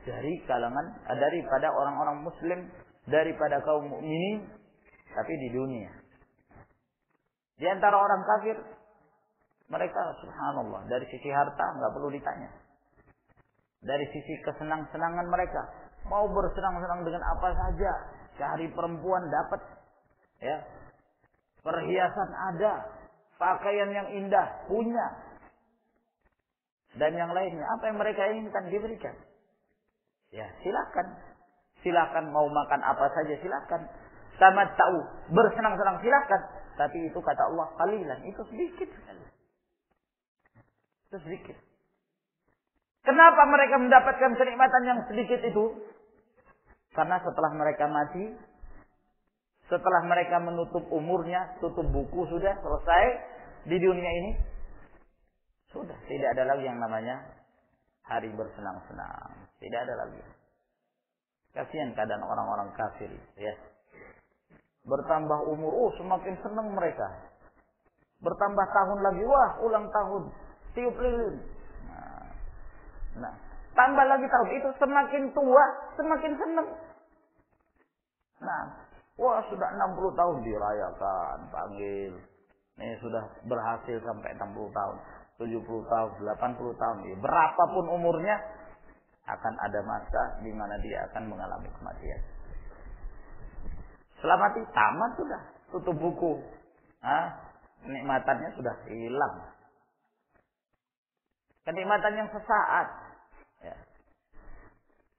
daripada orang-orang Muslim, daripada kaum mukminin, tapi di dunia. Di antara orang kafir, mereka subhanallah dari sisi harta nggak perlu ditanya. Dari sisi kesenang-senangan mereka, mau bersenang-senang dengan apa saja, cari perempuan dapat, ya, perhiasan ada, pakaian yang indah punya, dan yang lainnya. Apa yang mereka inginkan diberikan. Ya silakan mau makan apa saja silakan. Tamatta'u, bersenang-senang silakan. Tapi itu kata Allah qalilan, itu sedikit sekali. Itu sedikit. Kenapa mereka mendapatkan kenikmatan yang sedikit itu? Karena setelah mereka mati, setelah mereka menutup umurnya, tutup buku sudah selesai di dunia ini, sudah tidak ada lagi yang namanya hari bersenang-senang. Tidak ada lagi. Kasihan keadaan orang-orang kafir, ya. Bertambah umur, semakin senang mereka. Bertambah tahun lagi, wah ulang tahun, tiup lilin. Nah, tambah lagi tahun itu semakin tua, semakin senang. Nah, wah sudah 60 tahun dirayakan, panggil. Nih sudah berhasil sampai 60 tahun, 70 tahun, 80 tahun. Berapapun umurnya, akan ada masa di mana dia akan mengalami kematian. Setelah mati, tamat sudah, tutup buku. Kenikmatannya sudah hilang. Kenikmatan yang sesaat. Ya.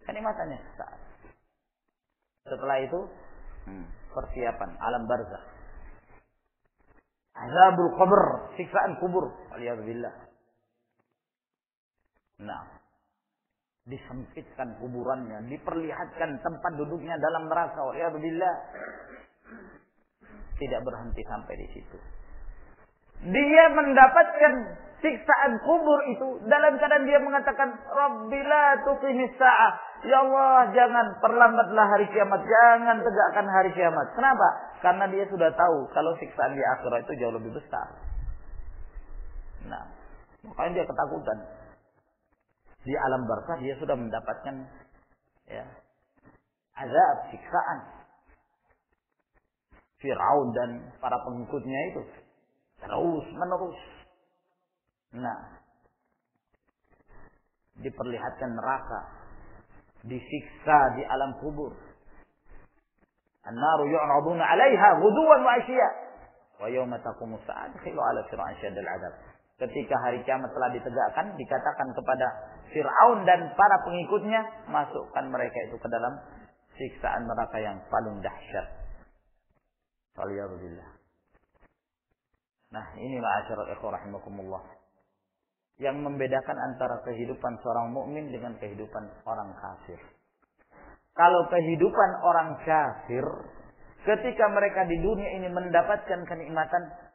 Kenikmatannya sesaat. Setelah itu, persiapan alam barzakh. Azabul qabr, siksaan kubur. Waliyadzubillah. Nah, disempitkan kuburannya, diperlihatkan tempat duduknya dalam neraka. Waliyadzubillah. Tidak berhenti sampai di situ. Dia mendapatkan siksaan kubur itu dalam keadaan dia mengatakan, Rabbila tuqimis sa'ah. Ya Allah, jangan perlambatlah hari kiamat, jangan tegakkan hari kiamat. Kenapa? Karena dia sudah tahu kalau siksaan di akhirat itu jauh lebih besar. Nah, makanya dia ketakutan. Di alam barzakh dia sudah mendapatkan, ya, azab, siksaan. Fir'aun dan para pengikutnya itu terus menerus. Nah, diperlihatkan neraka, disiksa di alam kubur. An-naru yu'raduna 'alaiha ghuduwan wa 'ashiyya wa yawma taqumu as-sa'atu adkhilu 'ala fir'aun syaddal 'adzab. Ketika hari kiamat telah ditegakkan, dikatakan kepada Fir'aun dan para pengikutnya, masukkan mereka itu ke dalam siksaan neraka yang paling dahsyat. Waliyadzubillah. Nah, ini ma'asyiral ikhwah rahimakumullah, yang membedakan antara kehidupan seorang mukmin dengan kehidupan orang kafir. Kalau kehidupan orang kafir, ketika mereka di dunia ini mendapatkan kenikmatan,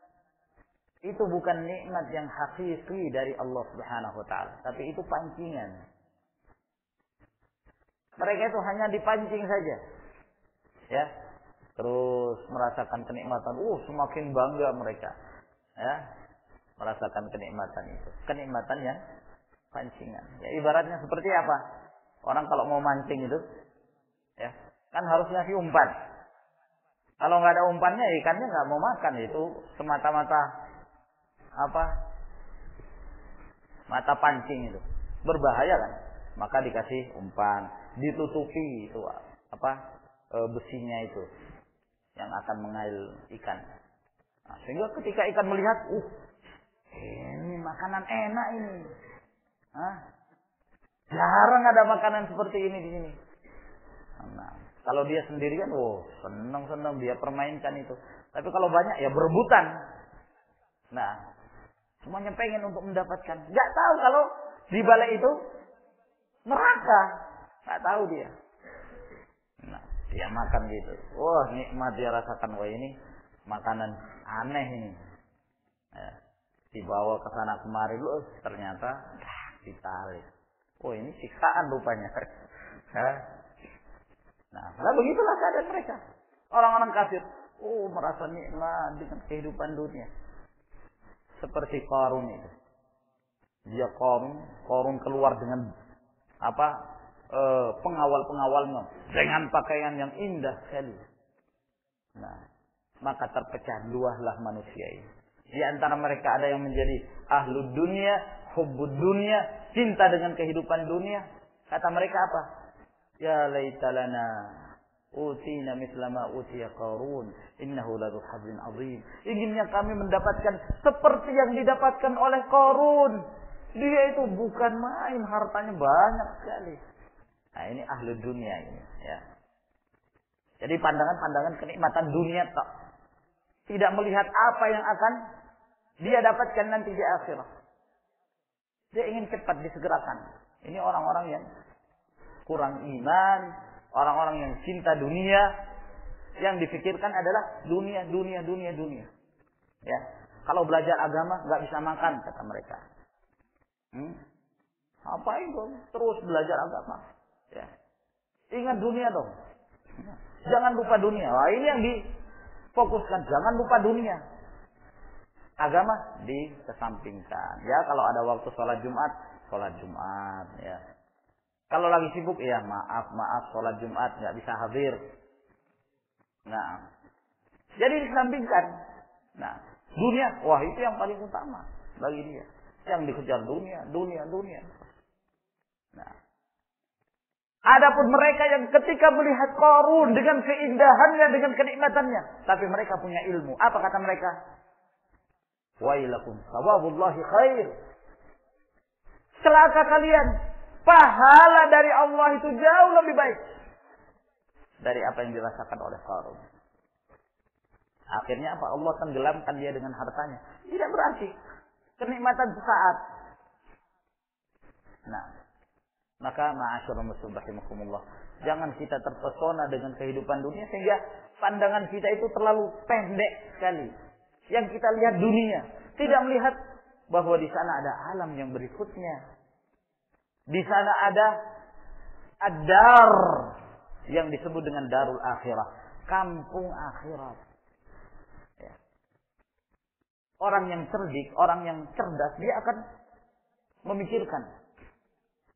itu bukan nikmat yang hakiki dari Allah Subhanahu wa taala, tapi itu pancingan. Mereka itu hanya dipancing saja. Ya. terus merasakan kenikmatan, semakin bangga mereka, ya, merasakan kenikmatan itu, kenikmatan yang pancingan. Ya, ibaratnya seperti apa? Orang kalau mau mancing itu, ya, kan harus ngasih umpan. Kalau nggak ada umpannya, ikannya nggak mau makan. Itu semata-mata apa? Mata pancing itu berbahaya kan? Maka dikasih umpan, ditutupi itu apa? Besinya itu yang akan mengail ikan. Nah, sehingga ketika ikan melihat, ini makanan enak ini. Jarang ada makanan seperti ini di sini. Nah, kalau dia sendirian, senang-senang dia permainkan itu. Tapi kalau banyak ya berebutan. Nah, semuanya pengen untuk mendapatkan. Gak tahu kalau di balik itu neraka. Gak tahu dia. Nah, dia makan gitu. Wah, nikmat dia rasakan. Wah, ini makanan aneh ini. Ya, dibawa ke sana kemari, ternyata ditarik. Ini siksaan rupanya. Nah, begitulah keadaan mereka. Orang-orang kafir, merasa nikmat dengan kehidupan dunia. Seperti Qarun itu. Dia Qarun keluar dengan pengawal-pengawalnya dengan pakaian yang indah sekali. Nah, maka terpecah dualah manusia ini. Di antara mereka ada yang menjadi ahlud dunia, hubbud dunia, cinta dengan kehidupan dunia. Kata mereka apa? Ya laitalana utina mithla ma utiya Qarun innahu ladu hablin azim. Inginnya kami mendapatkan seperti yang didapatkan oleh Qarun. Dia itu bukan main, hartanya banyak sekali. Nah, ini ahli dunia ini, ya. Jadi pandangan-pandangan kenikmatan dunia tak, tidak melihat apa yang akan dia dapatkan nanti di akhirat. Dia ingin cepat disegerakan. Ini orang-orang yang kurang iman, orang-orang yang cinta dunia, yang dipikirkan adalah dunia. Ya, kalau belajar agama nggak bisa makan, kata mereka. Apa itu? Terus belajar agama. Ya, ingat dunia dong. Jangan lupa dunia. Wah, ini yang difokuskan. Jangan lupa dunia. Agama dikesampingkan. Ya, kalau ada waktu sholat Jumat. Ya. Kalau lagi sibuk, ya maaf, sholat Jumat nggak bisa hadir. Nah, jadi dikesampingkan. Nah, dunia, wah itu yang paling utama bagi dia. Yang dikejar dunia. Nah, adapun mereka yang ketika melihat Qarun dengan keindahannya, dengan kenikmatannya, tapi mereka punya ilmu. Apa kata mereka? Wailakum sawabullahi khair. Celaka kalian. Pahala dari Allah itu jauh lebih baik dari apa yang dirasakan oleh Qarun. Akhirnya apa? Allah tenggelamkan dia dengan hartanya. Tidak berarti kenikmatan sesaat. Nah, maka ma'asyiral muslimin rahimakumullah, jangan kita terpesona dengan kehidupan dunia sehingga pandangan kita itu terlalu pendek sekali. Yang kita lihat dunia, tidak melihat bahwa di sana ada alam yang berikutnya. Di sana ada ad-dar yang disebut dengan darul akhirah, kampung akhirat. Ya. Orang yang cerdik, orang yang cerdas, dia akan memikirkan,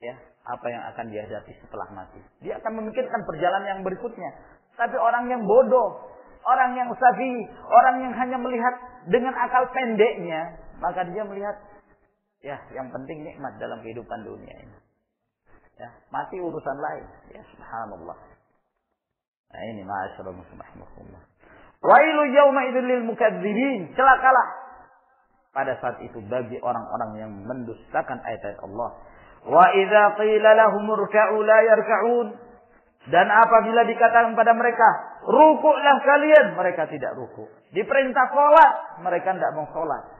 ya, apa yang akan dihadapi setelah mati. Dia akan memikirkan perjalanan yang berikutnya. Tapi orang yang bodoh, orang yang safi, orang yang hanya melihat dengan akal pendeknya, maka dia melihat, ya, yang penting nikmat dalam kehidupan dunia ini. Ya, mati urusan lain. Ya, subhanallah. Nah, ini ma'asyiral muslimin rahimakumullah. Wailu yauma idzil lil mukadzibin. Celakalah pada saat itu bagi orang-orang yang mendustakan ayat-ayat Allah. Wa idza qila lahum irka'u la yarka'un. Dan apabila dikatakan pada mereka, rukuklah kalian, mereka tidak rukuk. Diperintah salat, mereka tidak mau salat.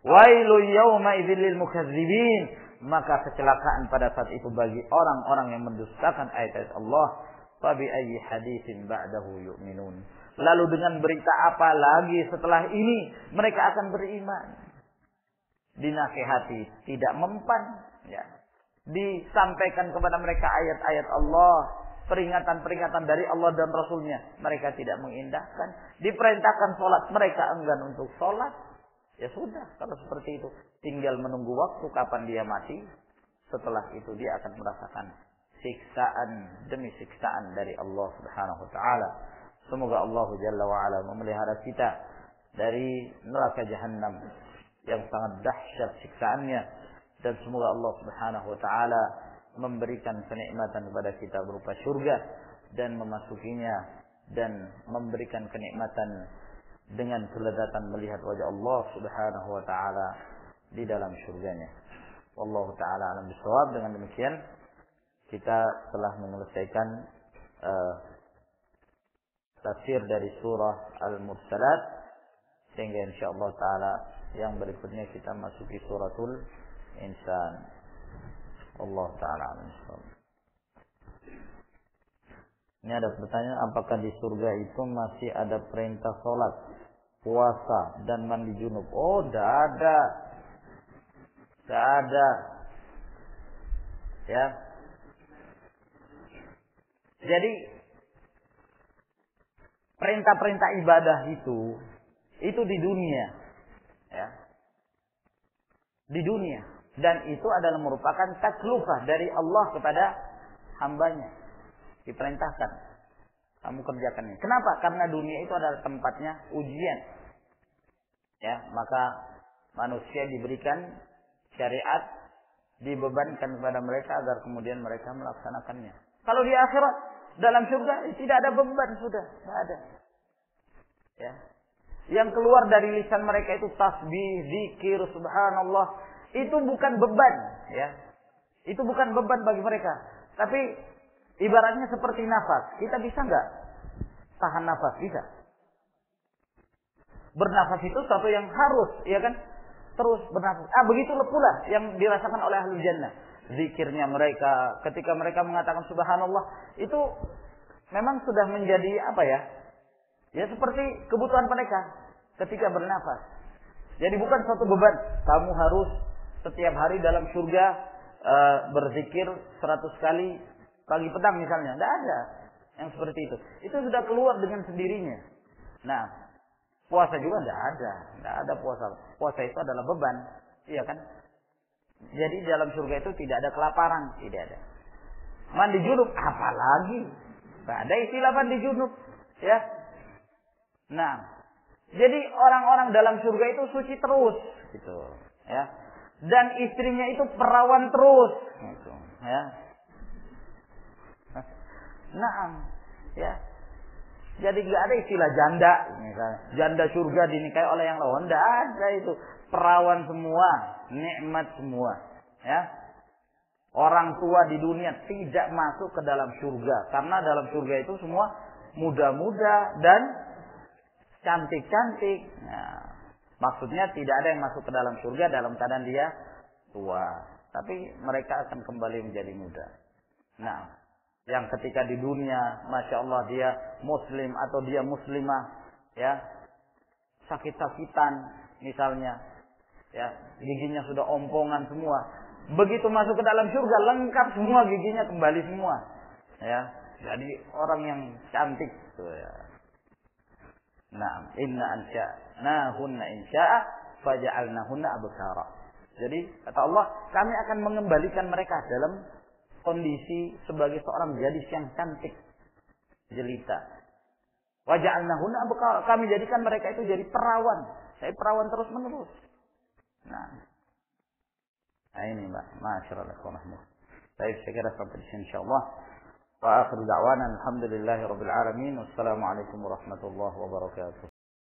Wailu yauma idzil lil mukadzibin. Maka kecelakaan pada saat itu bagi orang-orang yang mendustakan ayat-ayat Allah. Fabi ayyi haditsin ba'dahu yu'minun. Lalu dengan berita apa lagi setelah ini mereka akan beriman? Dinasihati tidak mempan, ya. Disampaikan kepada mereka ayat-ayat Allah, peringatan-peringatan dari Allah dan Rasulnya, mereka tidak mengindahkan. Diperintahkan sholat, mereka enggan untuk sholat. Ya sudah, kalau seperti itu, tinggal menunggu waktu kapan dia mati. Setelah itu dia akan merasakan siksaan demi siksaan dari Allah Subhanahu wa taala. Semoga Allah Jalla wa Ala memelihara kita dari neraka Jahannam yang sangat dahsyat siksaannya, dan semoga Allah Subhanahu wa taala memberikan kenikmatan kepada kita berupa surga dan memasukinya, dan memberikan kenikmatan dengan kelezatan melihat wajah Allah Subhanahu wa taala di dalam surganya. Wallahu taala alam bisawab. Dengan demikian kita telah menyelesaikan tafsir dari surah Al-Mursalat, sehingga insyaallah taala yang berikutnya kita masuki suratul Insan. Allah taala alam bisawab. Ini ada pertanyaan, apakah di surga itu masih ada perintah sholat, puasa, dan mandi junub? Oh, tidak ada. Tidak ada. Ya. Jadi perintah-perintah ibadah itu di dunia. Ya. Di dunia. Dan itu adalah merupakan taklifah dari Allah kepada hambanya. Diperintahkan, kamu kerjakan ini. Kenapa? Karena dunia itu adalah tempatnya ujian. Ya, maka manusia diberikan syariat, dibebankan kepada mereka agar kemudian mereka melaksanakannya. Kalau di akhirat, dalam surga tidak ada beban, sudah tidak ada. Ya. Yang keluar dari lisan mereka itu tasbih, zikir, subhanallah. Itu bukan beban, ya. Itu bukan beban bagi mereka. Tapi ibaratnya seperti nafas. Kita bisa nggak tahan nafas? Bisa. Bernafas itu sesuatu yang harus, ya kan? Terus bernafas. Begitulah pula yang dirasakan oleh ahli jannah. Zikirnya mereka, ketika mereka mengatakan subhanallah, itu memang sudah menjadi apa ya? Ya seperti kebutuhan mereka ketika bernafas. Jadi bukan suatu beban. Kamu harus setiap hari dalam surga berzikir 100 kali pagi petang misalnya. Tidak ada yang seperti itu. Itu sudah keluar dengan sendirinya. Nah, puasa juga tidak ada. Tidak ada puasa. Puasa itu adalah beban. Iya kan? Jadi dalam surga itu tidak ada kelaparan. Tidak ada. Mandi junub. Apalagi. Tidak ada istilah mandi junub. Ya. Nah. Jadi orang-orang dalam surga itu suci terus. Gitu. Ya. Dan istrinya itu perawan terus. Gitu. Ya. Naam, ya. Jadi nggak ada istilah janda, misalnya. Janda surga dinikahi oleh yang lain. Nggak ada itu. Perawan semua, nikmat semua, ya. Orang tua di dunia tidak masuk ke dalam surga, karena dalam surga itu semua muda-muda dan cantik-cantik. Nah, maksudnya tidak ada yang masuk ke dalam surga dalam keadaan dia tua, tapi mereka akan kembali menjadi muda. Nah, yang ketika di dunia, masya Allah dia muslim atau dia muslimah, ya sakit-sakitan misalnya, ya giginya sudah ompongan semua. Begitu masuk ke dalam surga lengkap semua giginya kembali semua, ya. Jadi orang yang cantik, tuh, ya. Nah, inna ansha'nahunna insya'a faja'alnahunna abkara. Jadi kata Allah, kami akan mengembalikan mereka dalam kondisi sebagai seorang gadis yang cantik, jelita. Waja'alnahunna abkara. Kami jadikan mereka itu jadi perawan. Saya perawan terus menerus. Nah ini Mbak, masyaallah rahmatullah. Baik, saya kira sampai di sini insyaallah. Wa akhiru da'wana alhamdulillahirabbil alamin. Wassalamualaikum warahmatullahi wabarakatuh.